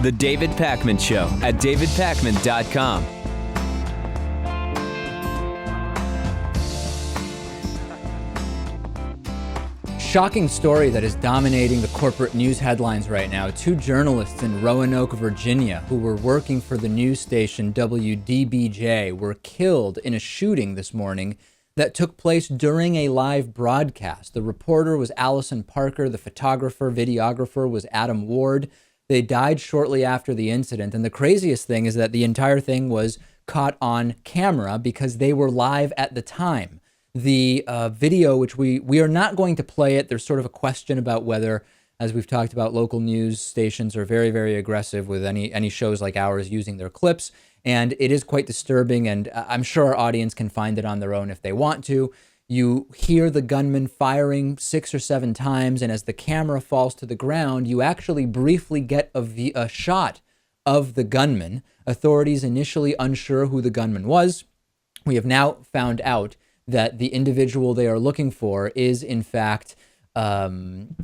The David Pakman Show at davidpakman.com. Shocking story that is dominating the corporate news headlines right now. Two journalists in Roanoke, Virginia, who were working for the news station WDBJ, were killed in a shooting this morning that took place during a live broadcast. The reporter was Alison Parker. The photographer, videographer was Adam Ward. They died shortly after the incident. And the craziest thing is that the entire thing was caught on camera because they were live at the time. The video, which we are not going to play it. There's sort of a question about whether, as we've talked about, local news stations are very, very aggressive with any shows like ours using their clips. And it is quite disturbing. And I'm sure our audience can find it on their own if they want to. You hear the gunman firing 6 or 7 times. And as the camera falls to the ground, you actually briefly get a shot of the gunman. Authorities initially unsure who the gunman was. We have now found out that the individual they are looking for is, in fact, I'm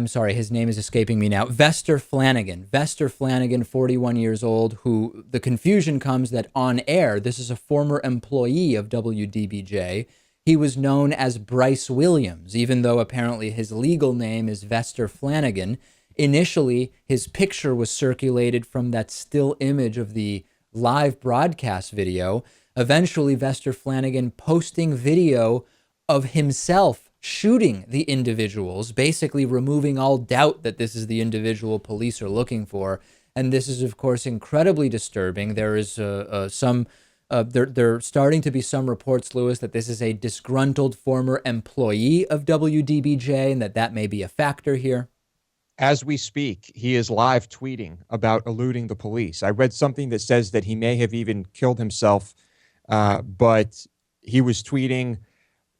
sorry, his name is escaping me now, Vester Flanagan. Vester Flanagan, 41 years old, who the confusion comes that on air, this is a former employee of WDBJ. He was known as Bryce Williams, even though apparently his legal name is Vester Flanagan. Initially, his picture was circulated from that still image of the live broadcast video. Eventually, Vester Flanagan posting video of himself shooting the individuals, basically removing all doubt that this is the individual police are looking for. And this is, of course, incredibly disturbing. There is there starting to be some reports, Lewis, that this is a disgruntled former employee of WDBJ and that may be a factor here. As we speak, he is live tweeting about eluding the police. I read something that says that he may have even killed himself. But he was tweeting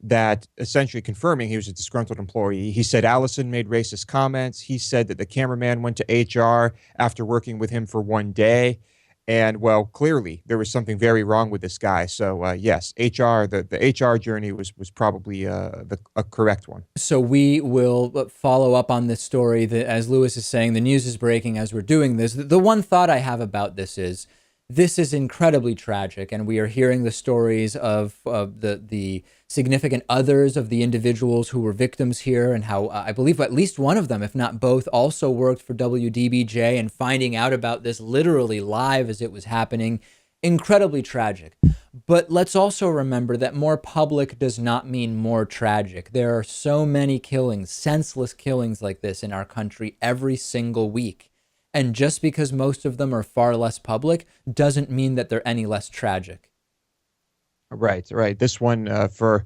that essentially confirming he was a disgruntled employee. He said Allison made racist comments. He said that the cameraman went to HR after working with him for 1 day. And, well, clearly there was something very wrong with this guy. So, yes, the HR journey was probably a correct one. So we will follow up on this story. That, as Lewis is saying, the news is breaking as we're doing this. The one thought I have about this is, this is incredibly tragic, and we are hearing the stories of the significant others of the individuals who were victims here, and how I believe at least one of them, if not both, also worked for WDBJ, and finding out about this literally live as it was happening. Incredibly tragic. But let's also remember that more public does not mean more tragic. There are so many killings, senseless killings like this in our country every single week. And just because most of them are far less public doesn't mean that they're any less tragic. Right. This one, for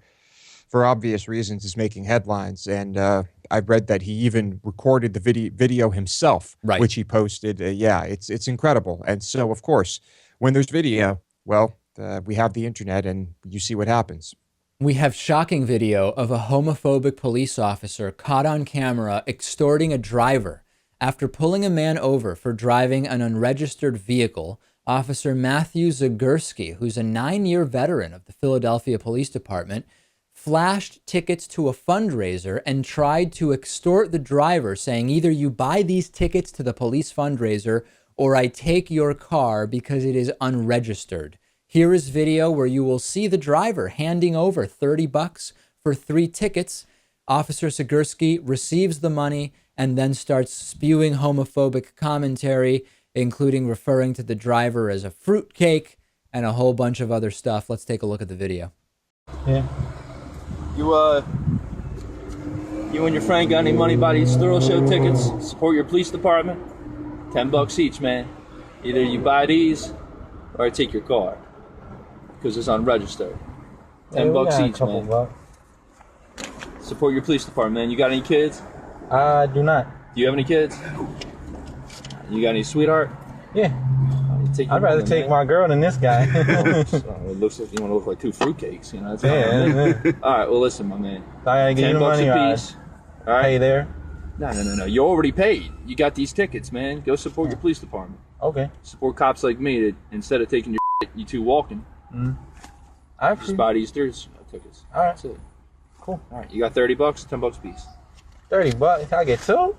obvious reasons, is making headlines. And I've read that he even recorded the video himself, right, which he posted. It's incredible. And so, of course, when there's video, well, we have the internet and you see what happens. We have shocking video of a homophobic police officer caught on camera extorting a driver. After pulling a man over for driving an unregistered vehicle, Officer Matthew Zagurski, who's a 9-year veteran of the Philadelphia Police Department, flashed tickets to a fundraiser and tried to extort the driver, saying, either you buy these tickets to the police fundraiser or I take your car because it is unregistered. Here is video where you will see the driver handing over $30 for 3 tickets. Officer Zagurski receives the money and then starts spewing homophobic commentary, including referring to the driver as a fruitcake and a whole bunch of other stuff. Let's take a look at the video. Yeah. You and your friend got any money by these thrill show tickets? Support your police department? $10 each, man. Either you buy these or I take your car because it's unregistered. $10 each, man. Bucks. Support your police department, man. You got any kids? I do not. Do you have any kids? You got any sweetheart? Yeah. I'd rather take my girl than this guy. It looks like you want to look like 2 fruitcakes, you know. That's yeah. All right, well, listen, my man. I gotta give you the money a piece. All right. Pay there. No. You already paid. You got these tickets, man. Go support your police department. Okay. Support cops like me that instead of taking your shit, you 2 walking. I just buy these tickets. All right. That's it. Cool. All right, you got $30, $10 a piece. $30? I get 2?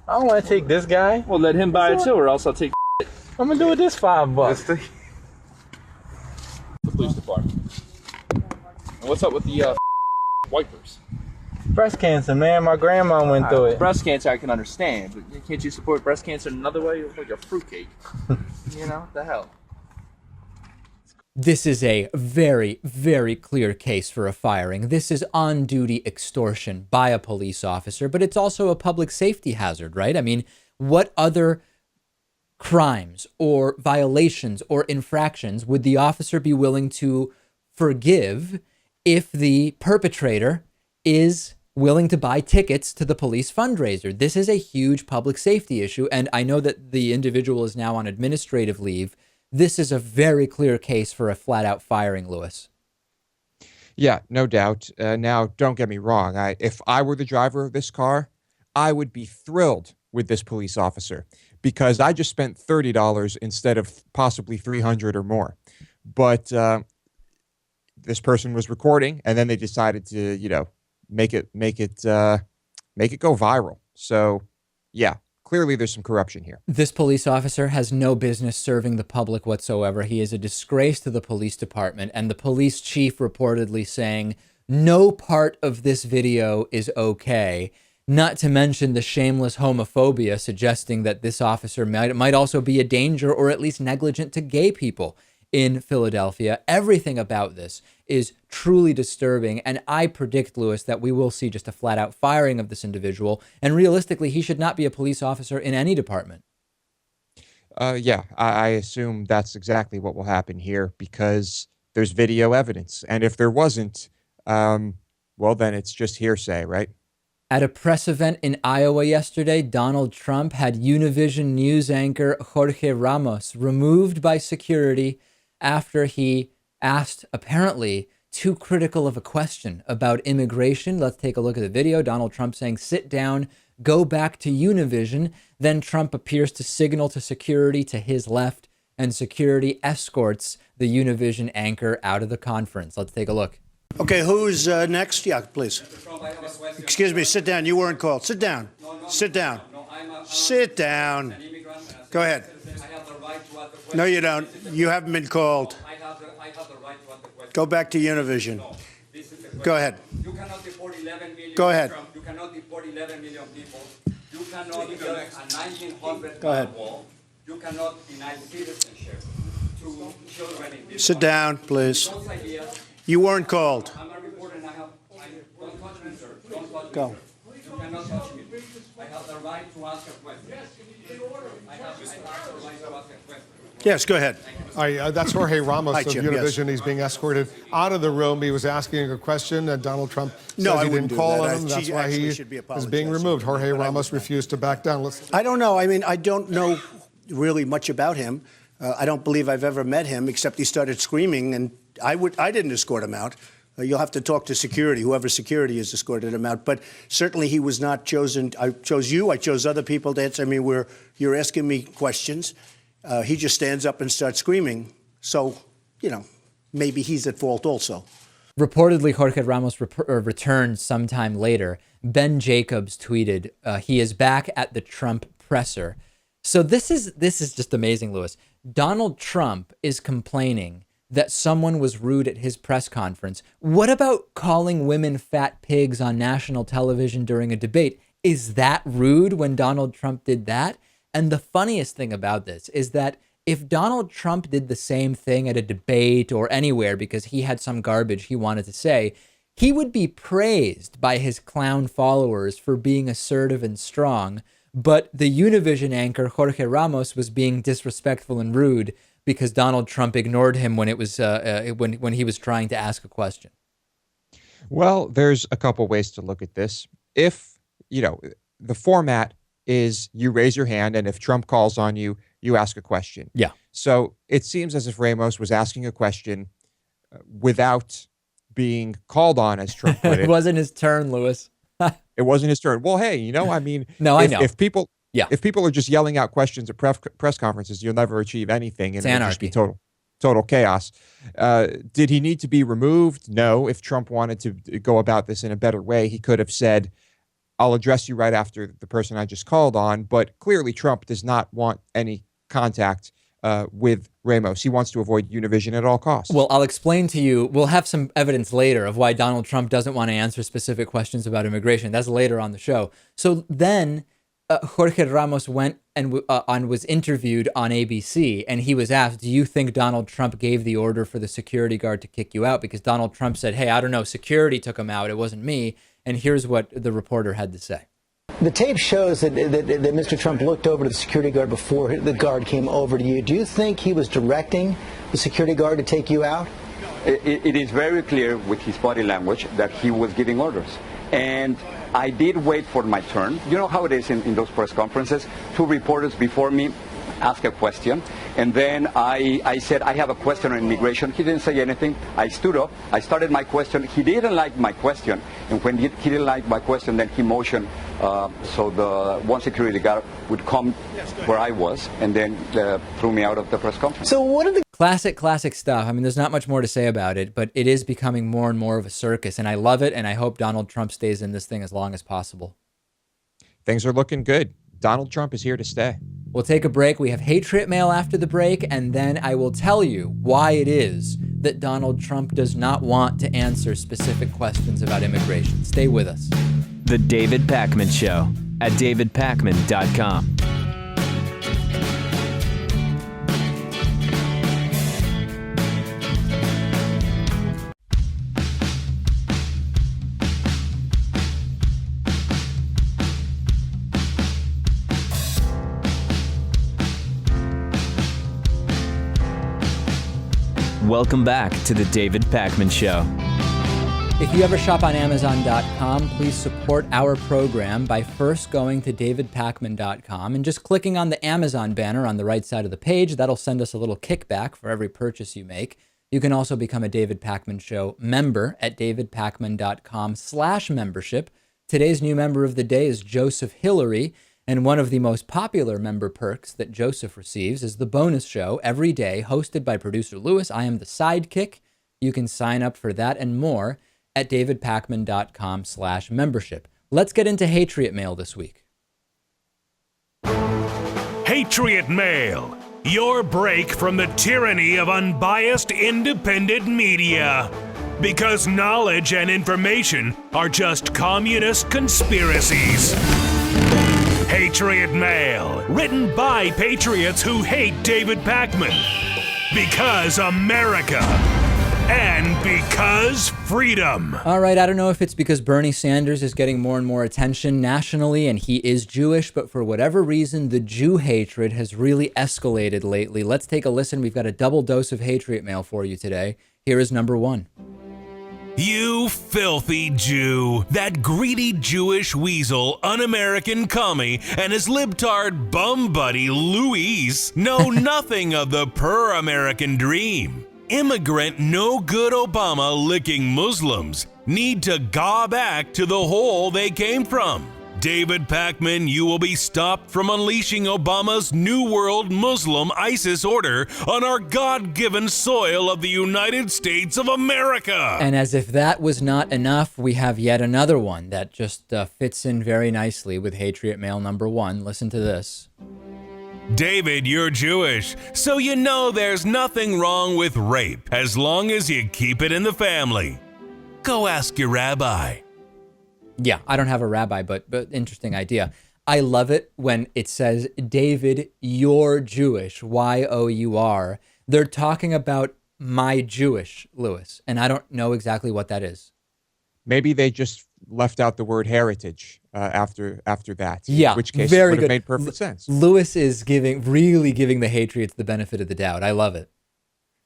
I don't want to take this guy. Well, let him buy it too, or else I'll take I'm gonna do it this $5. the police department. And what's up with the wipers? Breast cancer, man. My grandma went through it. Breast cancer, I can understand, but can't you support breast cancer in another way? You look like a fruitcake. You know, the hell. This is a very, very clear case for a firing. This is on-duty extortion by a police officer, but it's also a public safety hazard, right? I mean, what other crimes or violations or infractions would the officer be willing to forgive if the perpetrator is willing to buy tickets to the police fundraiser? This is a huge public safety issue, and I know that the individual is now on administrative leave. This is a very clear case for a flat-out firing, Lewis. Yeah, no doubt. Now, don't get me wrong. If I were the driver of this car, I would be thrilled with this police officer because I just spent $30 instead of possibly $300 or more. But this person was recording, and then they decided to, make it go viral. So, yeah. Clearly, there's some corruption here. This police officer has no business serving the public whatsoever. He is a disgrace to the police department, and the police chief reportedly saying no part of this video is okay, not to mention the shameless homophobia suggesting that this officer might also be a danger or at least negligent to gay people in Philadelphia. Everything about this is truly disturbing, and I predict, Lewis, that we will see just a flat-out firing of this individual, and realistically, he should not be a police officer in any department. Yeah, I assume that's exactly what will happen here because there's video evidence, and if there wasn't, well, then it's just hearsay, right? At a press event in Iowa yesterday, Donald Trump had Univision news anchor Jorge Ramos removed by security after he asked, apparently, too critical of a question about immigration. Let's take a look at the video. Donald Trump saying, "Sit down, go back to Univision." Then Trump appears to signal to security to his left, and security escorts the Univision anchor out of the conference. Let's take a look. Okay, who's next? Yeah, please. Excuse me, sit down. You weren't called. Sit down. Sit down. Sit down. Go ahead. No, you don't. You haven't been called. Go back to Univision. Go ahead. You cannot deport 11 million. Go ahead. You cannot deport 11 million people. You cannot build a 1900 wall. You cannot deny citizenship to children in this Sit down, please. Those ideas, You weren't called. I'm a reporter and don't touch me, sir. Don't touch me. Go. You cannot touch me. I have the right to ask a question. I have the right to ask a question. Yes, go ahead. Hi, that's Jorge Ramos Hi, of Chip, Univision. yes. He's being escorted out of the room. He was asking a question, and Donald Trump says No, I he wouldn't didn't do call that. on him. That's why he should be is being apologizing. removed. Jorge But I Ramos would not. refused to back down. I don't know. I mean, I don't know really much about him. I don't believe I've ever met him, except he started screaming, and I didn't escort him out. You'll have to talk to security, whoever security has escorted him out. But certainly he was not chosen. I chose you. I chose other people to answer me where you're asking me questions. He just stands up and starts screaming. So, maybe he's at fault also. Reportedly, Jorge Ramos returned sometime later. Ben Jacobs tweeted, he is back at the Trump presser. So this is just amazing, Lewis. Donald Trump is complaining that someone was rude at his press conference. What about calling women fat pigs on national television during a debate? Is that rude when Donald Trump did that? And the funniest thing about this is that if Donald Trump did the same thing at a debate or anywhere because he had some garbage he wanted to say, he would be praised by his clown followers for being assertive and strong. But the Univision anchor, Jorge Ramos, was being disrespectful and rude because Donald Trump ignored him when it was when he was trying to ask a question. Well, there's a couple ways to look at this. If, the format is you raise your hand, and if Trump calls on you, you ask a question. Yeah. So it seems as if Ramos was asking a question without being called on, as Trump put it. It wasn't his turn, Lewis. It wasn't his turn. Well, hey, I mean, No, I know. If people Yeah. If people are just yelling out questions at press conferences, you'll never achieve anything, and it'll just be total chaos. Did he need to be removed? No. If Trump wanted to go about this in a better way, he could have said, I'll address you right after the person I just called on, but clearly Trump does not want any contact with Ramos. He wants to avoid Univision at all costs. Well, I'll explain to you. We'll have some evidence later of why Donald Trump doesn't want to answer specific questions about immigration. That's later on the show. So then Jorge Ramos went and was interviewed on ABC, and he was asked, do you think Donald Trump gave the order for the security guard to kick you out? Because Donald Trump said, hey, I don't know, security took him out. It wasn't me. And here's what the reporter had to say. The tape shows that Mr. Trump looked over to the security guard before the guard came over to you. Do you think he was directing the security guard to take you out? It is very clear with his body language that he was giving orders. And I did wait for my turn. You know how it is in those press conferences? Two reporters before me ask a question, and then I said, I have a question on immigration. He didn't say anything. I stood up. I started my question. He didn't like my question, and when he didn't like my question, then he motioned so the one security guard would come where I was, and then threw me out of the press conference. So what are the classic stuff? I mean, there's not much more to say about it, but it is becoming more and more of a circus, and I love it, and I hope Donald Trump stays in this thing as long as possible. Things are looking good. Donald Trump is here to stay. We'll take a break. We have Hatriot Mail after the break, and then I will tell you why it is that Donald Trump does not want to answer specific questions about immigration. Stay with us. The David Pakman Show at davidpakman.com. Welcome back to the David Pakman Show. If you ever shop on Amazon.com, please support our program by first going to davidpakman.com and just clicking on the Amazon banner on the right side of the page. That'll send us a little kickback for every purchase you make. You can also become a David Pakman Show member at davidpakman.com/membership. Today's new member of the day is Joseph Hillary. And one of the most popular member perks that Joseph receives is the bonus show every day, hosted by producer Lewis. I am the sidekick. You can sign up for that and more at davidpakman.com/membership. Let's get into Hatriot Mail this week. Hatriot Mail, your break from the tyranny of unbiased independent media. Because knowledge and information are just communist conspiracies. Hatriot Mail, written by patriots who hate David Pakman. Because America. And because freedom. All right, I don't know if it's because Bernie Sanders is getting more and more attention nationally and he is Jewish, but for whatever reason, the Jew hatred has really escalated lately. Let's take a listen. We've got a double dose of Hatriot Mail for you today. Here is number one. You filthy Jew, that greedy Jewish weasel, un-American commie, and his libtard bum buddy Luis know nothing of the per-American dream. Immigrant no-good Obama licking Muslims need to gaw back to the hole they came from. David Pakman, you will be stopped from unleashing Obama's New World Muslim ISIS order on our God-given soil of the United States of America. And as if that was not enough, we have yet another one that just fits in very nicely with Hatriot Mail number one. Listen to this. David, you're Jewish, so you know there's nothing wrong with rape as long as you keep it in the family. Go ask your rabbi. Yeah, I don't have a rabbi, but interesting idea. I love it when it says, David, you're Jewish, Y-O-U-R. They're talking about my Jewish, Lewis, and I don't know exactly what that is. Maybe they just left out the word heritage after that. Yeah, in which case very it would have good. made perfect sense. Lewis is really giving the Hatriots the benefit of the doubt. I love it.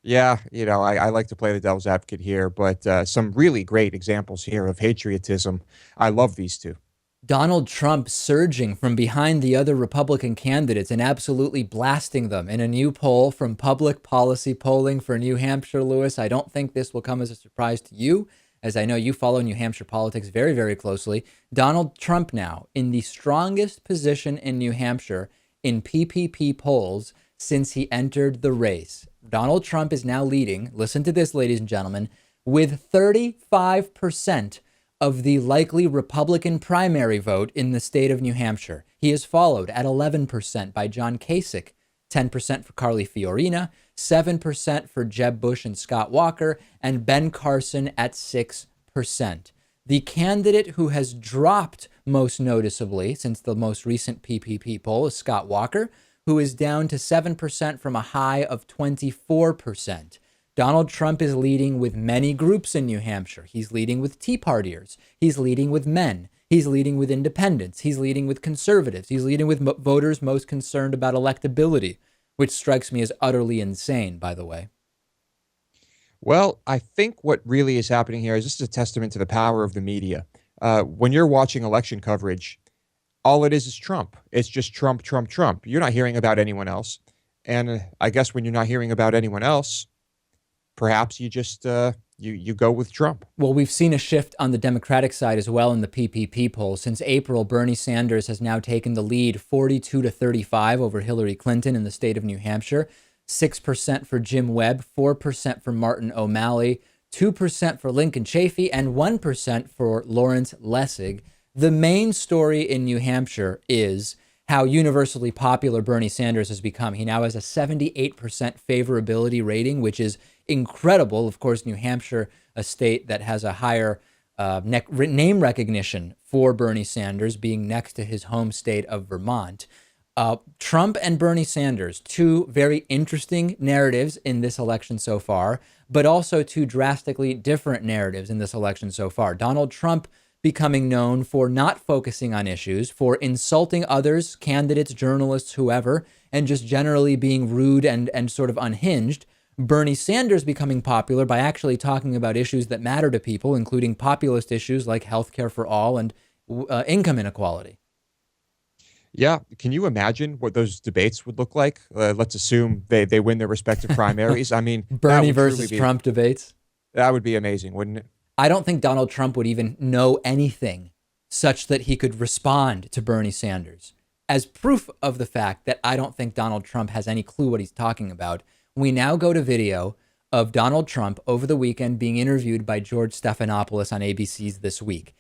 Yeah, I like to play the devil's advocate here, but some really great examples here of patriotism. I love these two. Donald Trump surging from behind the other Republican candidates and absolutely blasting them. In a new poll from Public Policy Polling for New Hampshire, Lewis, I don't think this will come as a surprise to you, as I know you follow New Hampshire politics very, very closely. Donald Trump now in the strongest position in New Hampshire in PPP polls since he entered the race. Donald Trump is now leading, listen to this, ladies and gentlemen, with 35% of the likely Republican primary vote in the state of New Hampshire. He is followed at 11% by John Kasich, 10% for Carly Fiorina, 7% for Jeb Bush and Scott Walker, and Ben Carson at 6%. The candidate who has dropped most noticeably since the most recent PPP poll is Scott Walker, who is down to 7% from a high of 24%. Donald Trump is leading with many groups in New Hampshire. He's leading with Tea Partiers. He's leading with men. He's leading with independents. He's leading with conservatives. He's leading with voters most concerned about electability, which strikes me as utterly insane, by the way. Well, I think what really is happening here is just a testament to the power of the media. When you're watching election coverage, all it is Trump. It's just Trump, Trump, Trump. You're not hearing about anyone else. And I guess when you're not hearing about anyone else, perhaps you just you go with Trump. Well, we've seen a shift on the Democratic side as well in the PPP poll. Since April, Bernie Sanders has now taken the lead 42-35 over Hillary Clinton in the state of New Hampshire. 6% for Jim Webb, 4% for Martin O'Malley, 2% for Lincoln Chafee, and 1% for Lawrence Lessig. The main story in New Hampshire is how universally popular Bernie Sanders has become. He now has a 78% favorability rating, which is incredible. Of course, New Hampshire, a state that has a higher name recognition for Bernie Sanders, being next to his home state of Vermont. Trump and Bernie Sanders, two very interesting narratives in this election so far, but also two drastically different narratives in this election so far. Donald Trump becoming known for not focusing on issues, for insulting others, candidates, journalists, whoever, and just generally being rude and sort of unhinged. Bernie Sanders becoming popular by actually talking about issues that matter to people, including populist issues like healthcare for all and income inequality. Yeah. Can you imagine what those debates would look like? Let's assume they win their respective primaries. I mean, Bernie versus Trump debates. That would be amazing, wouldn't it? I don't think Donald Trump would even know anything such that he could respond to Bernie Sanders. As proof of the fact that I don't think Donald Trump has any clue what he's talking about, we now go to video of Donald Trump over the weekend being interviewed by George Stephanopoulos on ABC's This Week.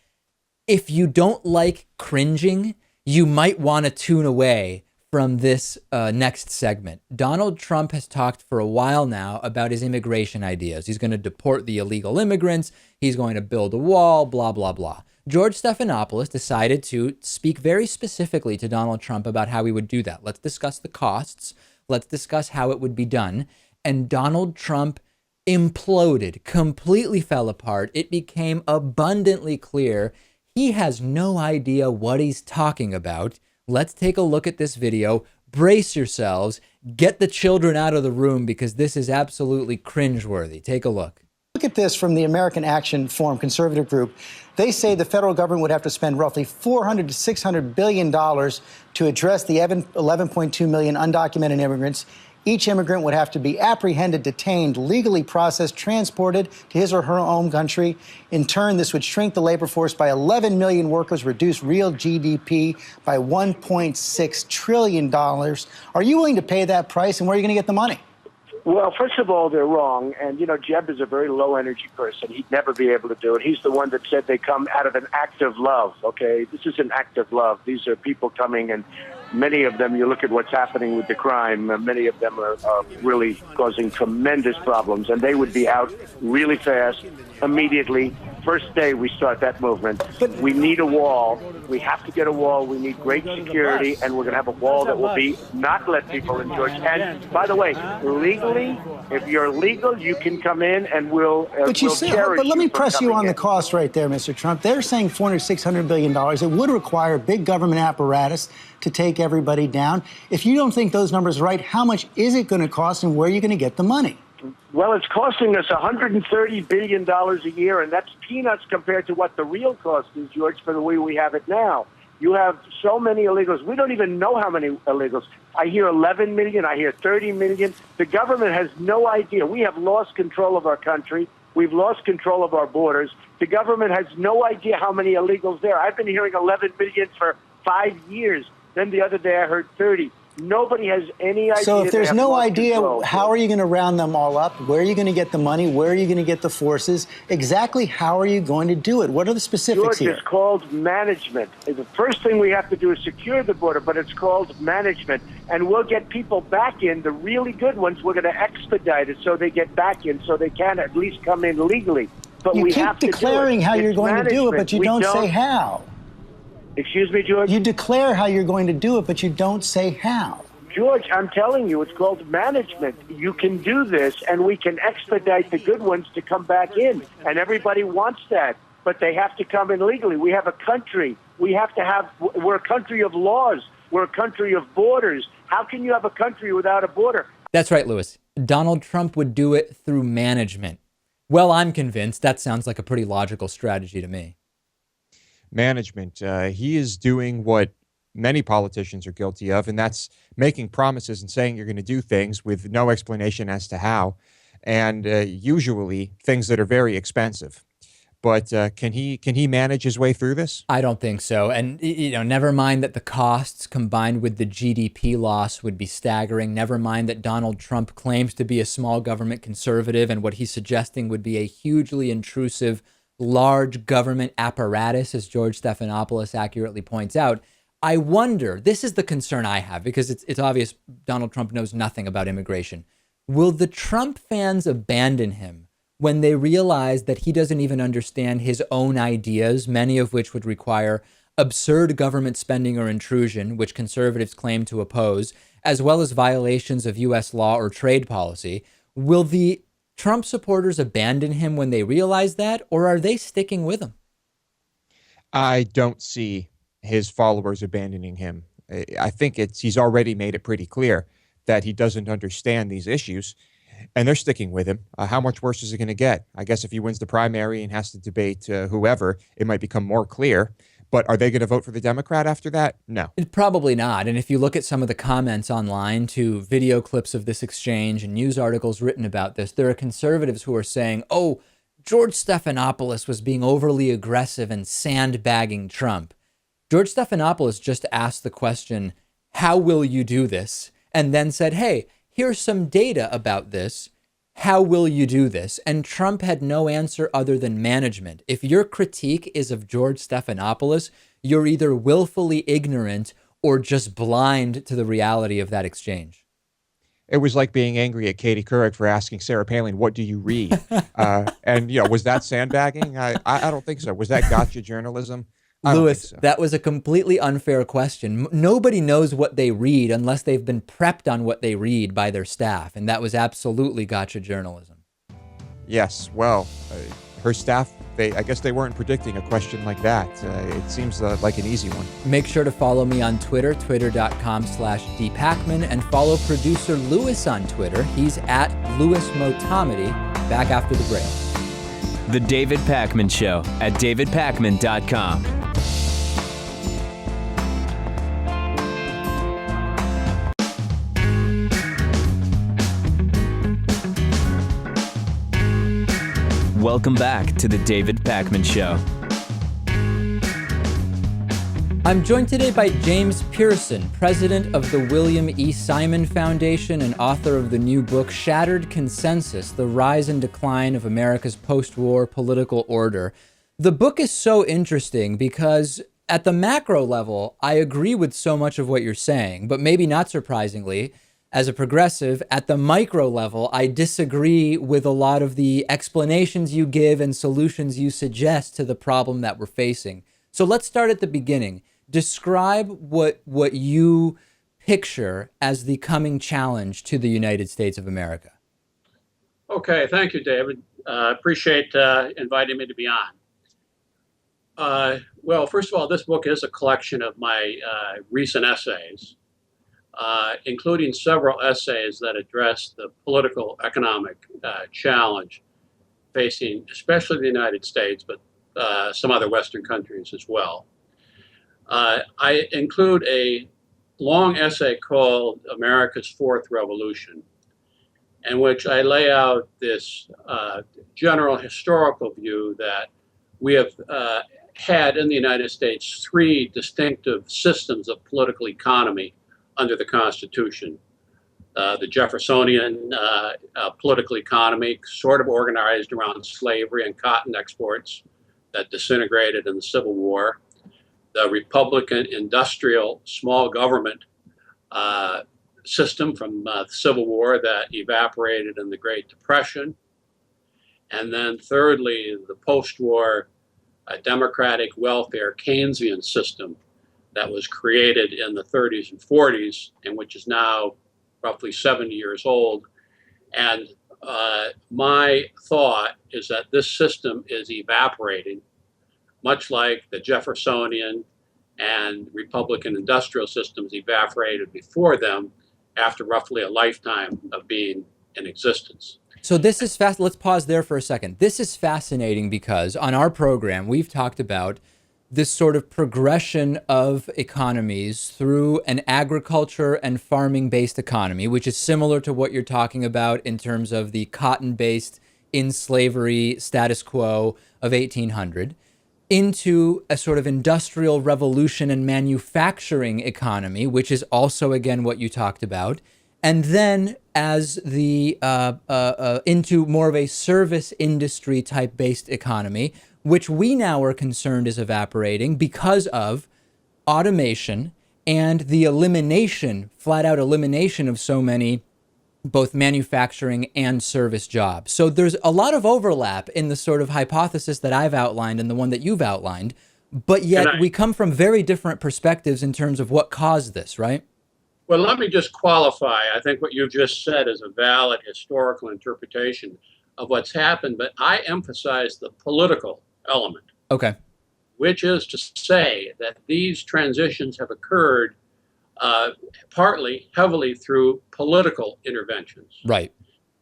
If you don't like cringing, you might want to tune away from this next segment. Donald Trump has talked for a while now about his immigration ideas. He's going to deport the illegal immigrants. He's going to build a wall, blah, blah, blah. George Stephanopoulos decided to speak very specifically to Donald Trump about how he would do that. Let's discuss the costs. Let's discuss how it would be done. And Donald Trump imploded, completely fell apart. It became abundantly clear he has no idea what he's talking about. Let's take a look at this video. Brace yourselves. Get the children out of the room because this is absolutely cringeworthy. Take a look. Look at this from the American Action Forum conservative group. They say the federal government would have to spend roughly $400 to $600 billion to address the 11.2 million undocumented immigrants. Each immigrant would have to be apprehended, detained, legally processed, transported to his or her home country. In turn, this would shrink the labor force by 11 million workers, reduce real GDP by $1.6 trillion. Are you willing to pay that price, and where are you going to get the money? Well, first of all, they're wrong. And, Jeb is a very low-energy person. He'd never be able to do it. He's the one that said they come out of an act of love, okay? This is an act of love. These are people coming, and many of them, you look at what's happening with the crime, many of them are really causing tremendous problems. And they would be out really fast, immediately. First day we start that movement. We need a wall. We have to get a wall. We need great security, and we're going to have a wall that will be not let people in, George. And by the way, legally, if you're legal, you can come in, and we'll But let me press you on the cost right there, Mr. Trump. They're saying $400, $600 billion. It would require a big government apparatus to take everybody down. If you don't think those numbers are right, how much is it going to cost, and where are you going to get the money? Well, it's costing us $130 billion a year, and that's peanuts compared to what the real cost is, George, for the way we have it now. You have so many illegals. We don't even know how many illegals. I hear 11 million. I hear 30 million. The government has no idea. We have lost control of our country. We've lost control of our borders. The government has no idea how many illegals there are. I've been hearing 11 million for 5 years. Then the other day I heard 30. Nobody has any idea. So if there's They have no lost idea, control. how are you going to round them all up? Where are you going to get the money? Where are you going to get the forces? Exactly how are you going to do it? What are the specifics George, here? it's called management. The first thing we have to do is secure the border, but it's called management. And we'll get people back in, the really good ones. We're going to expedite it so they get back in, so they can at least come in legally. But You we keep have to declaring do it. how you're It's going to do it, but you management. don't say how. Excuse me, George? You declare how you're going to do it, but you don't say how. George, I'm telling you, it's called management. You can do this, and we can expedite the good ones to come back in. And everybody wants that, but they have to come in legally. We have a country. We're a country of laws. We're a country of borders. How can you have a country without a border? That's right, Lewis. Donald Trump would do it through management. Well, I'm convinced that sounds like a pretty logical strategy to me. Management. He is doing what many politicians are guilty of, and that's making promises and saying you're going to do things with no explanation as to how, and usually things that are very expensive. But can he manage his way through this? I don't think so. And, never mind that the costs combined with the GDP loss would be staggering. Never mind that Donald Trump claims to be a small government conservative, and what he's suggesting would be a hugely intrusive, large government apparatus, as George Stephanopoulos accurately points out. I wonder, this is the concern I have, because it's obvious Donald Trump knows nothing about immigration. Will the Trump fans abandon him when they realize that he doesn't even understand his own ideas, many of which would require absurd government spending or intrusion, which conservatives claim to oppose, as well as violations of U.S. law or trade policy? Will the Trump supporters abandon him when they realize that, or are they sticking with him? I don't see his followers abandoning him. I think he's already made it pretty clear that he doesn't understand these issues, and they're sticking with him. How much worse is it going to get? I guess if he wins the primary and has to debate whoever, it might become more clear. But are they going to vote for the Democrat after that? No. Probably not. And if you look at some of the comments online to video clips of this exchange and news articles written about this, there are conservatives who are saying, oh, George Stephanopoulos was being overly aggressive and sandbagging Trump. George Stephanopoulos just asked the question, how will you do this? And then said, hey, here's some data about this. How will you do this? And Trump had no answer other than management. If your critique is of George Stephanopoulos, you're either willfully ignorant or just blind to the reality of that exchange. It was like being angry at Katie Couric for asking Sarah Palin, what do you read? And, was that sandbagging? I don't think so. Was that gotcha journalism? Lewis, that was a completely unfair question. Nobody knows what they read unless they've been prepped on what they read by their staff. And that was absolutely gotcha journalism. Yes. Well, her staff, I guess they weren't predicting a question like that. It seems like an easy one. Make sure to follow me on Twitter, twitter.com/dpacman, and follow producer Lewis on Twitter. He's at LewisMotomedy. Back after the break. The David Pakman Show at davidpakman.com. Welcome back to The David Pakman Show. I'm joined today by James Piereson, president of the William E. Simon Foundation and author of the new book, Shattered Consensus, The Rise and Decline of America's Post-War Political Order. The book is so interesting because at the macro level, I agree with so much of what you're saying, but maybe not surprisingly, as a progressive, at the micro level, I disagree with a lot of the explanations you give and solutions you suggest to the problem that we're facing. So let's start at the beginning. Describe what you picture as the coming challenge to the United States of America. Okay, thank you, David. Appreciate inviting me to be on. Well, first of all, this book is a collection of my recent essays, including several essays that address the political economic challenge facing especially the United States, but some other Western countries as well. I include a long essay called America's Fourth Revolution, in which I lay out this general historical view that we have had in the United States three distinctive systems of political economy under the Constitution. The Jeffersonian political economy, sort of organized around slavery and cotton exports that disintegrated in the Civil War. The Republican industrial small government system from the Civil War that evaporated in the Great Depression. And then thirdly, the post-war democratic welfare Keynesian system that was created in the 30s and 40s and which is now roughly 70 years old. And my thought is that this system is evaporating, much like the Jeffersonian and Republican industrial systems evaporated before them after roughly a lifetime of being in existence. So this is fast. Let's pause there for a second. This is fascinating because on our program, we've talked about this sort of progression of economies through an agriculture and farming-based economy, which is similar to what you're talking about in terms of the cotton-based in slavery status quo of 1800, into a sort of industrial revolution and manufacturing economy, which is also, again, what you talked about. And then as the into more of a service industry type based economy, which we now are concerned is evaporating because of automation and the elimination, flat out elimination of so many both manufacturing and service jobs. So there's a lot of overlap in the sort of hypothesis that I've outlined and the one that you've outlined, but yet we come from very different perspectives in terms of what caused this, right? Well, let me just qualify. I think what you just said is a valid historical interpretation of what's happened, but I emphasize the political element. Okay. Which is to say that these transitions have occurred partly, heavily through political interventions. Right.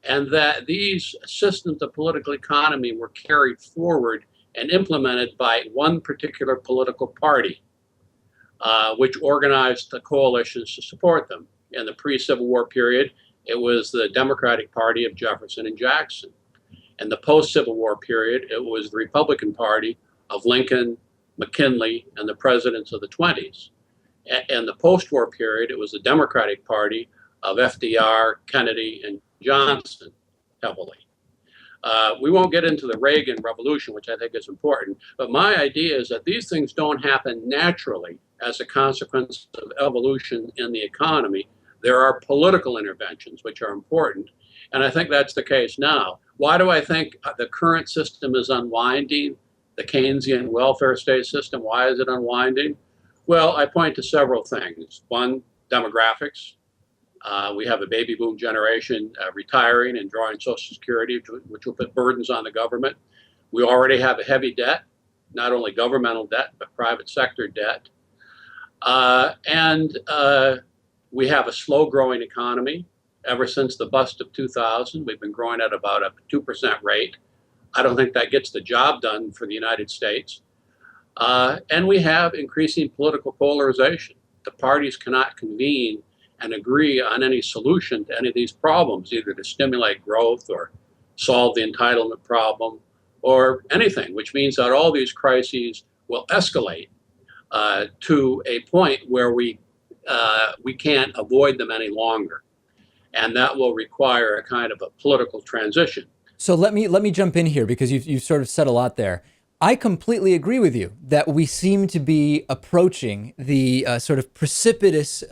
And that these systems of political economy were carried forward and implemented by one particular political party, which organized the coalitions to support them. In the pre-Civil War period, it was the Democratic Party of Jefferson and Jackson. In the post-Civil War period, it was the Republican Party of Lincoln, McKinley, and the presidents of the 20s. In the post-war period, it was the Democratic Party of FDR, Kennedy, and Johnson heavily. We won't get into the Reagan Revolution, which I think is important, but my idea is that these things don't happen naturally as a consequence of evolution in the economy. There are political interventions which are important, and I think that's the case now. Why do I think the current system is unwinding, the Keynesian welfare state system? Why is it unwinding? Well, I point to several things. One, demographics. We have a baby boom generation retiring and drawing Social Security, which will put burdens on the government. We already have a heavy debt, not only governmental debt, but private sector debt. And we have a slow growing economy. Ever since the bust of 2000, we've been growing at about a 2% rate. I don't think that gets the job done for the United States. And we have increasing political polarization. The parties cannot convene and agree on any solution to any of these problems, either to stimulate growth or solve the entitlement problem or anything, which means that all these crises will escalate to a point where we can't avoid them any longer. And that will require a kind of a political transition. So let me jump in here because you've sort of said a lot there. I completely agree with you that we seem to be approaching the sort of precipitous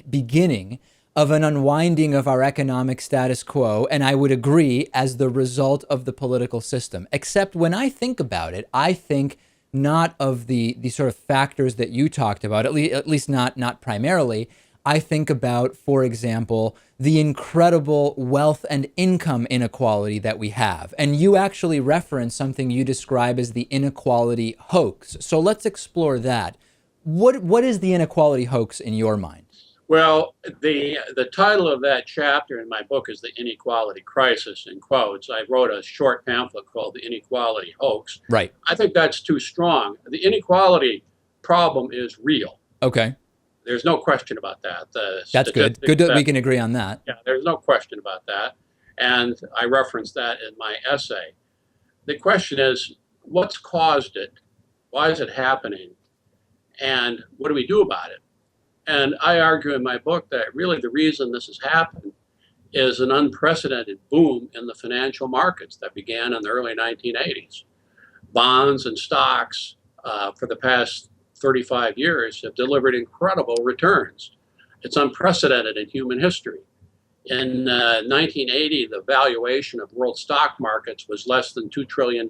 beginning of an unwinding of our economic status quo, and I would agree as the result of the political system. Except when I think about it, I think not of the sort of factors that you talked about, at least not primarily. I think about, for example, the incredible wealth and income inequality that we have. And you actually reference something you describe as the inequality hoax. So let's explore that. What is the inequality hoax in your mind? Well, the title of that chapter in my book is The Inequality Crisis, in quotes. I wrote a short pamphlet called The Inequality Hoax. Right. I think that's too strong. The inequality problem is real. Okay. There's no question about that. That's good. Good that we can agree on that. Yeah, there's no question about that. And I referenced that in my essay. The question is, what's caused it? Why is it happening? And what do we do about it? And I argue in my book that really the reason this has happened is an unprecedented boom in the financial markets that began in the early 1980s. Bonds and stocks for the past 35 years have delivered incredible returns. It's unprecedented in human history. In 1980, the valuation of world stock markets was less than $2 trillion.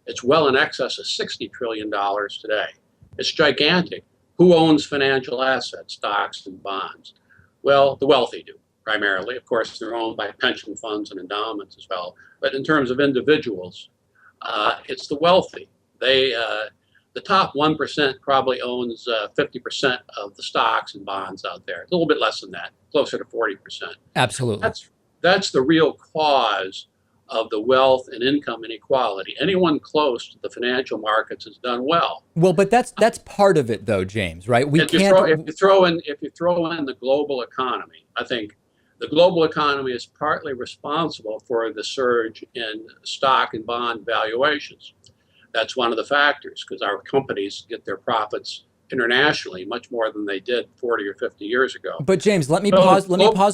It's well in excess of $60 trillion today. It's gigantic. Who owns financial assets, stocks and bonds? Well, the wealthy do, primarily. Of course, they're owned by pension funds and endowments as well. But in terms of individuals, it's the wealthy. The top 1% probably owns 50% of the stocks and bonds out there. A little bit less than that, closer to 40%. Absolutely. That's the real cause of the wealth and income inequality. Anyone close to the financial markets has done well. Well, but that's part of it, though, James. Right? If you throw in the global economy, I think the global economy is partly responsible for the surge in stock and bond valuations. That's one of the factors, because our companies get their profits internationally much more than they did 40 or 50 years ago. But James, let me pause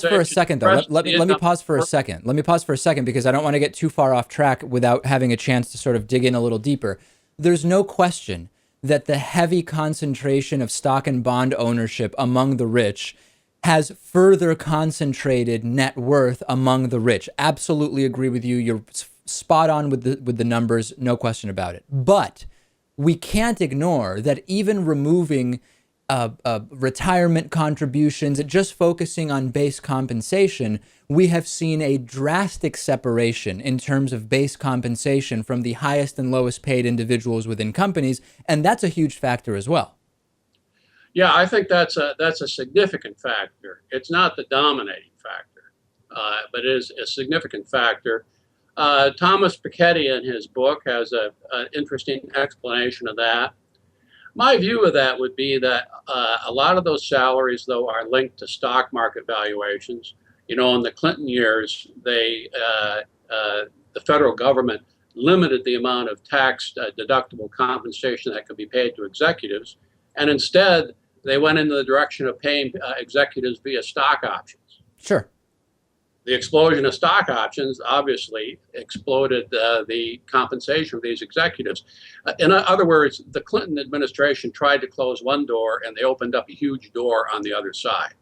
for a second, though. Let me pause for a second. Let me pause for a second, because I don't want to get too far off track without having a chance to sort of dig in a little deeper. There's no question that the heavy concentration of stock and bond ownership among the rich has further concentrated net worth among the rich. Absolutely agree with you. You're spot on with the numbers, no question about it. But we can't ignore that even removing retirement contributions, just focusing on base compensation, we have seen a drastic separation in terms of base compensation from the highest and lowest paid individuals within companies, and that's a huge factor as well. Yeah, I think that's a significant factor. It's not the dominating factor, but it is a significant factor. Thomas Piketty in his book has an interesting explanation of that. My view of that would be that a lot of those salaries, though, are linked to stock market valuations. You know, in the Clinton years, the federal government limited the amount of tax deductible compensation that could be paid to executives, and instead they went in the direction of paying executives via stock options. Sure. The explosion of stock options obviously exploded the compensation of these executives. In other words, the Clinton administration tried to close one door and they opened up a huge door on the other side.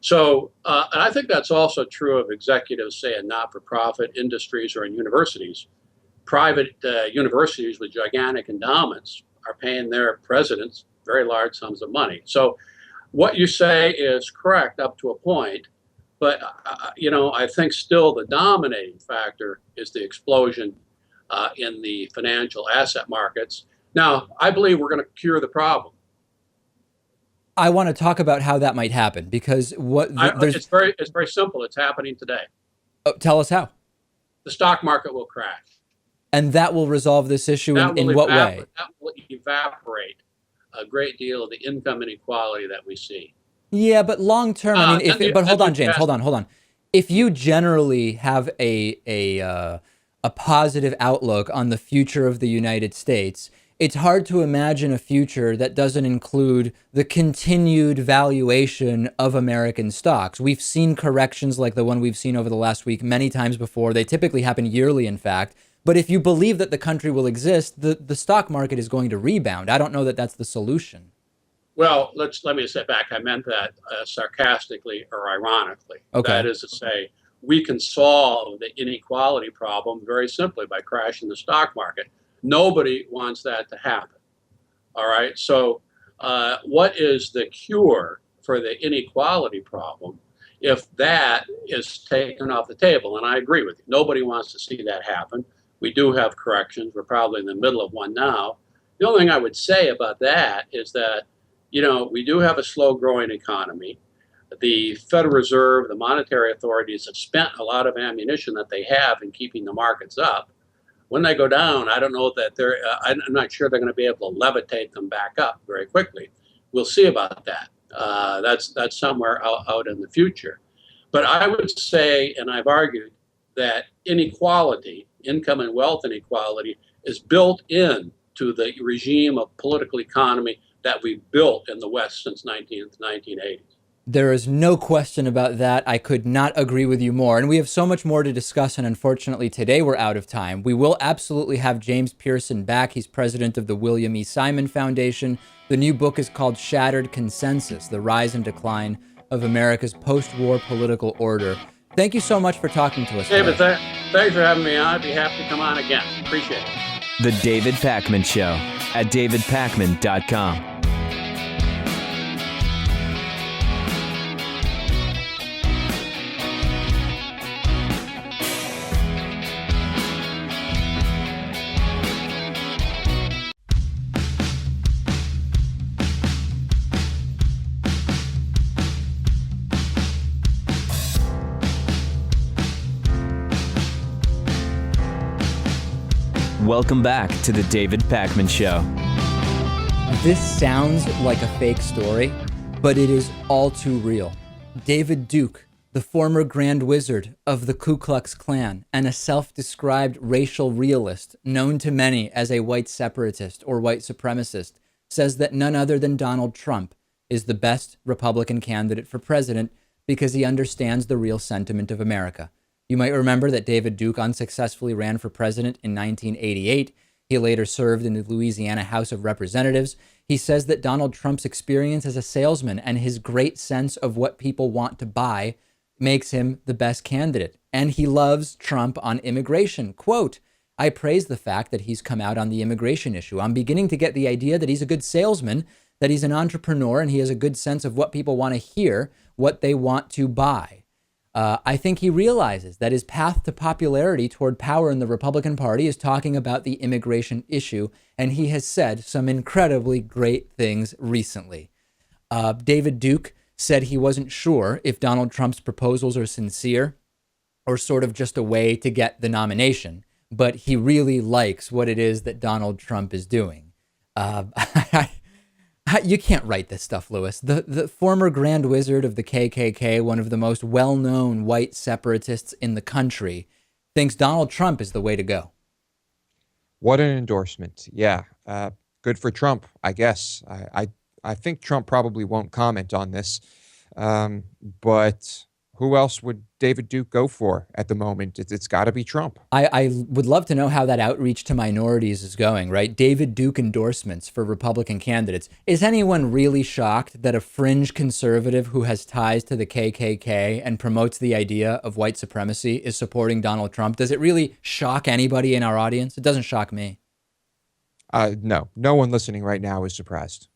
So, and I think that's also true of executives, say, in not-for-profit industries or in universities. Private universities with gigantic endowments are paying their presidents very large sums of money. So what you say is correct up to a point. But, you know, I think still the dominating factor is the explosion in the financial asset markets. Now, I believe we're going to cure the problem. I want to talk about how that might happen, because it's very simple. It's happening today. Oh, tell us how. The stock market will crash. And that will resolve this issue in what way? That will evaporate a great deal of the income inequality that we see. Yeah, but long term, I mean, but hold on, James, hold on. If you generally have a positive outlook on the future of the United States, it's hard to imagine a future that doesn't include the continued valuation of American stocks. We've seen corrections like the one we've seen over the last week many times before. They typically happen yearly, in fact. But if you believe that the country will exist, the stock market is going to rebound. I don't know that that's the solution. Well, let me step back. I meant that sarcastically or ironically. Okay. That is to say, we can solve the inequality problem very simply by crashing the stock market. Nobody wants that to happen. All right. So what is the cure for the inequality problem if that is taken off the table? And I agree with you. Nobody wants to see that happen. We do have corrections. We're probably in the middle of one now. The only thing I would say about that is that, you know, we do have a slow-growing economy. The Federal Reserve, the monetary authorities have spent a lot of ammunition that they have in keeping the markets up. When they go down, I don't know that I'm not sure they're going to be able to levitate them back up very quickly. We'll see about that. That's somewhere out in the future. But I would say, and I've argued, that inequality, income and wealth inequality, is built in to the regime of political economy that we've built in the West since 1980. There is no question about that. I could not agree with you more. And we have so much more to discuss. And unfortunately, today we're out of time. We will absolutely have James Piereson back. He's president of the William E. Simon Foundation. The new book is called Shattered Consensus: The Rise and Decline of America's Post-War Political Order. Thank you so much for talking to us. David, thanks for having me on. I'd be happy to come on again. Appreciate it. The David Pakman Show at davidpakman.com. Welcome back to the David Pakman Show. This sounds like a fake story, but it is all too real. David Duke, the former Grand Wizard of the Ku Klux Klan and a self-described racial realist known to many as a white separatist or white supremacist, says that none other than Donald Trump is the best Republican candidate for president because he understands the real sentiment of America. You might remember that David Duke unsuccessfully ran for president in 1988. He later served in the Louisiana House of Representatives. He says that Donald Trump's experience as a salesman and his great sense of what people want to buy makes him the best candidate. And he loves Trump on immigration. Quote, "I praise the fact that he's come out on the immigration issue. I'm beginning to get the idea that he's a good salesman, that he's an entrepreneur, and he has a good sense of what people want to hear, what they want to buy. I think he realizes that his path to popularity toward power in the Republican Party is talking about the immigration issue, and he has said some incredibly great things recently." David Duke said he wasn't sure if Donald Trump's proposals are sincere or sort of just a way to get the nomination, but he really likes what it is that Donald Trump is doing. You can't write this stuff, Lewis. The former Grand Wizard of the KKK, one of the most well-known white separatists in the country, thinks Donald Trump is the way to go. What an endorsement. Yeah. Good for Trump, I guess. I think Trump probably won't comment on this. But who else would David Duke go for at the moment? It's got to be Trump. I would love to know how that outreach to minorities is going, right? David Duke endorsements for Republican candidates. Is anyone really shocked that a fringe conservative who has ties to the KKK and promotes the idea of white supremacy is supporting Donald Trump? Does it really shock anybody in our audience? It doesn't shock me. No one listening right now is surprised.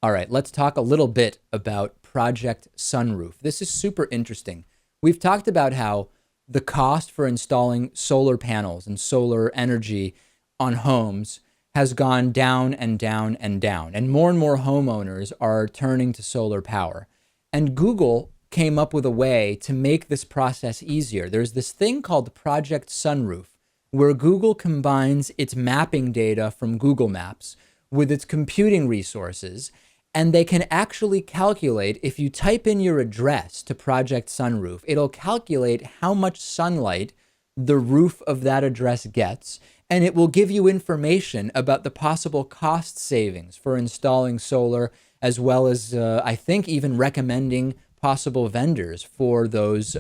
All right, let's talk a little bit about Project Sunroof. This is super interesting. We've talked about how the cost for installing solar panels and solar energy on homes has gone down and down and down, and more homeowners are turning to solar power. And Google came up with a way to make this process easier. There's this thing called Project Sunroof, where Google combines its mapping data from Google Maps with its computing resources, and they can actually calculate, if you type in your address to Project Sunroof, it'll calculate how much sunlight the roof of that address gets, and it will give you information about the possible cost savings for installing solar, as well as, I think, even recommending possible vendors for those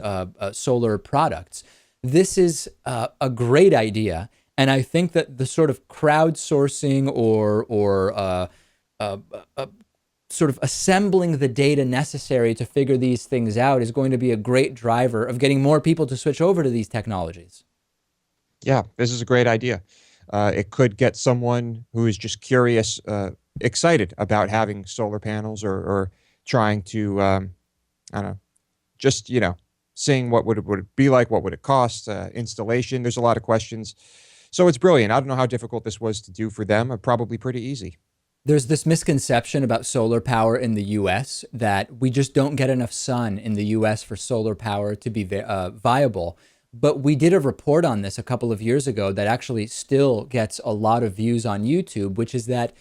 solar products. This is a great idea, and I think that the sort of crowdsourcing or sort of assembling the data necessary to figure these things out is going to be a great driver of getting more people to switch over to these technologies. Yeah, this is a great idea. It could get someone who is just curious, excited about having solar panels or trying to, I don't know, just, seeing what would it be like, what would it cost, installation. There's a lot of questions. So it's brilliant. I don't know how difficult this was to do for them. Probably pretty easy. There's this misconception about solar power in the U.S. that we just don't get enough sun in the U.S. for solar power to be viable. But we did a report on this a couple of years ago that actually still gets a lot of views on YouTube, which is that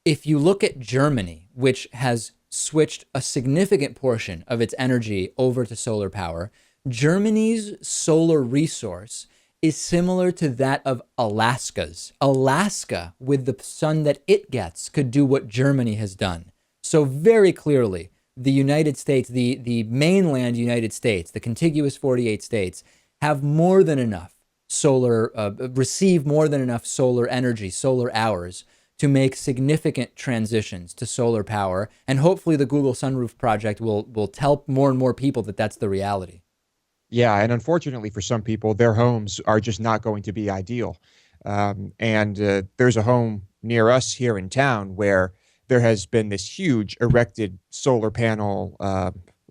if you look at Germany, which has switched a significant portion of its energy over to solar power, Germany's solar resource is similar to that of Alaska's. Alaska, with the sun that it gets, could do what Germany has done. So very clearly, the United States, the mainland United States, the contiguous 48 states, have more than enough receive more than enough solar energy, solar hours, to make significant transitions to solar power. And hopefully the Google Sunroof project will tell more and more people that that's the reality. Yeah, and unfortunately for some people, their homes are just not going to be ideal. There's a home near us here in town where there has been this huge erected solar panel,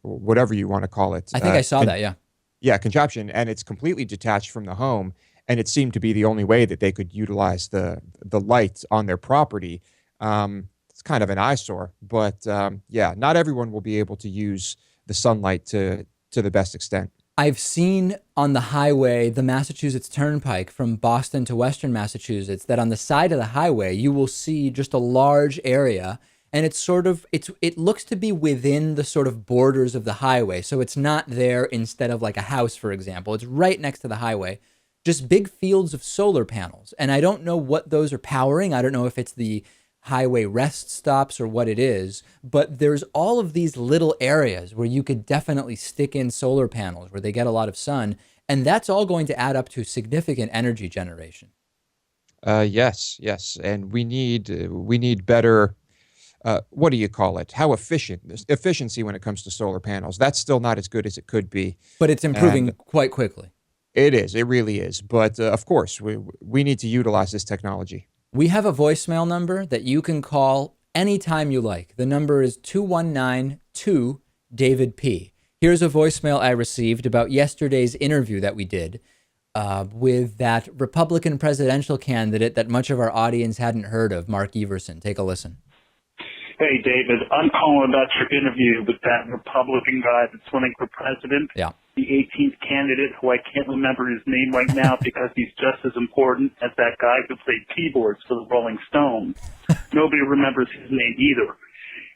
whatever you want to call it. I think I saw that, yeah. Yeah, contraption, and it's completely detached from the home, and it seemed to be the only way that they could utilize the light on their property. It's kind of an eyesore, but yeah, not everyone will be able to use the sunlight to the best extent. I've seen on the highway, the Massachusetts Turnpike from Boston to Western Massachusetts, that on the side of the highway, you will see just a large area, and it looks to be within the sort of borders of the highway. So it's not there instead of like a house, for example. It's right next to the highway, just big fields of solar panels. And I don't know what those are powering. I don't know if it's the highway rest stops or what it is, but there's all of these little areas where you could definitely stick in solar panels where they get a lot of sun, and that's all going to add up to significant energy generation. Yes, and we need better. What do you call it? How efficiency when it comes to solar panels. That's still not as good as it could be, but it's improving quite quickly. It is. It really is. But of course, we need to utilize this technology. We have a voicemail number that you can call anytime you like. The number is 219-2-DAVID-P. Here's a voicemail I received about yesterday's interview that we did with that Republican presidential candidate that much of our audience hadn't heard of, Mark Everson. Take a listen. Hey, David, I'm calling about your interview with that Republican guy that's running for president. Yeah. The 18th candidate, who I can't remember his name right now because he's just as important as that guy who played keyboards for the Rolling Stones. Nobody remembers his name either.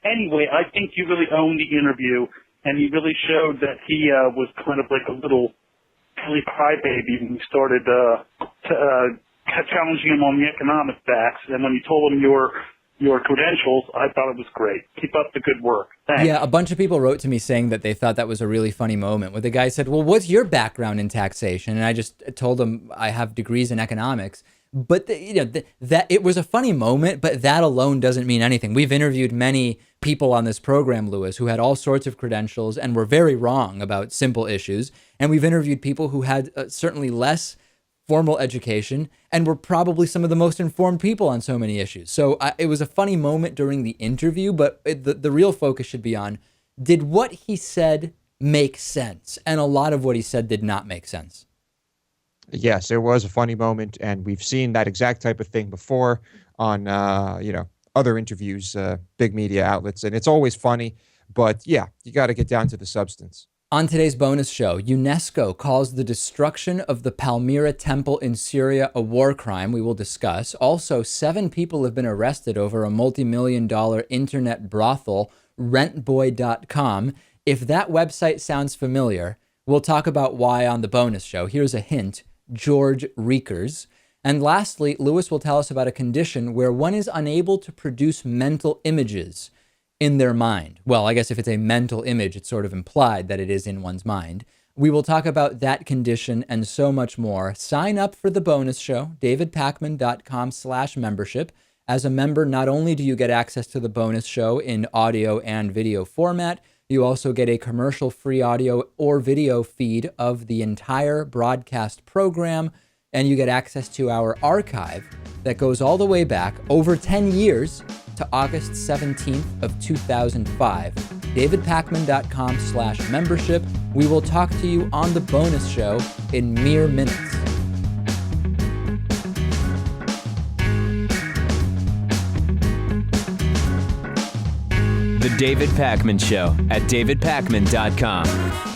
Anyway, I think you really owned the interview, and he really showed that he was kind of like a little silly crybaby when he started challenging him on the economic facts. And when you told him your credentials, I thought it was great. Keep up the good work. Thanks. Yeah, a bunch of people wrote to me saying that they thought that was a really funny moment where the guy said, well, what's your background in taxation? And I just told him I have degrees in economics. But that it was a funny moment, but that alone doesn't mean anything. We've interviewed many people on this program, Lewis, who had all sorts of credentials and were very wrong about simple issues. And we've interviewed people who had certainly less formal education and were probably some of the most informed people on so many issues. So it was a funny moment during the interview, but the real focus should be on, did what he said make sense? And a lot of what he said did not make sense. Yes, it was a funny moment, and we've seen that exact type of thing before on other interviews, big media outlets, and it's always funny. But yeah, you got to get down to the substance. On today's bonus show, UNESCO calls the destruction of the Palmyra Temple in Syria a war crime. We will discuss. Also, 7 people have been arrested over a multi-million-dollar internet brothel, rentboy.com. If that website sounds familiar, we'll talk about why on the bonus show. Here's a hint: George Reekers. And lastly, Lewis will tell us about a condition where one is unable to produce mental images in their mind. Well, I guess if it's a mental image, it's sort of implied that it is in one's mind. We will talk about that condition and so much more. Sign up for the bonus show, davidpakman.com/membership. As a member, not only do you get access to the bonus show in audio and video format, you also get a commercial-free audio or video feed of the entire broadcast program, and you get access to our archive that goes all the way back over 10 years to August 17th of 2005. davidpakman.com/membership. We will talk to you on the bonus show in mere minutes. The David Pakman Show at davidpakman.com.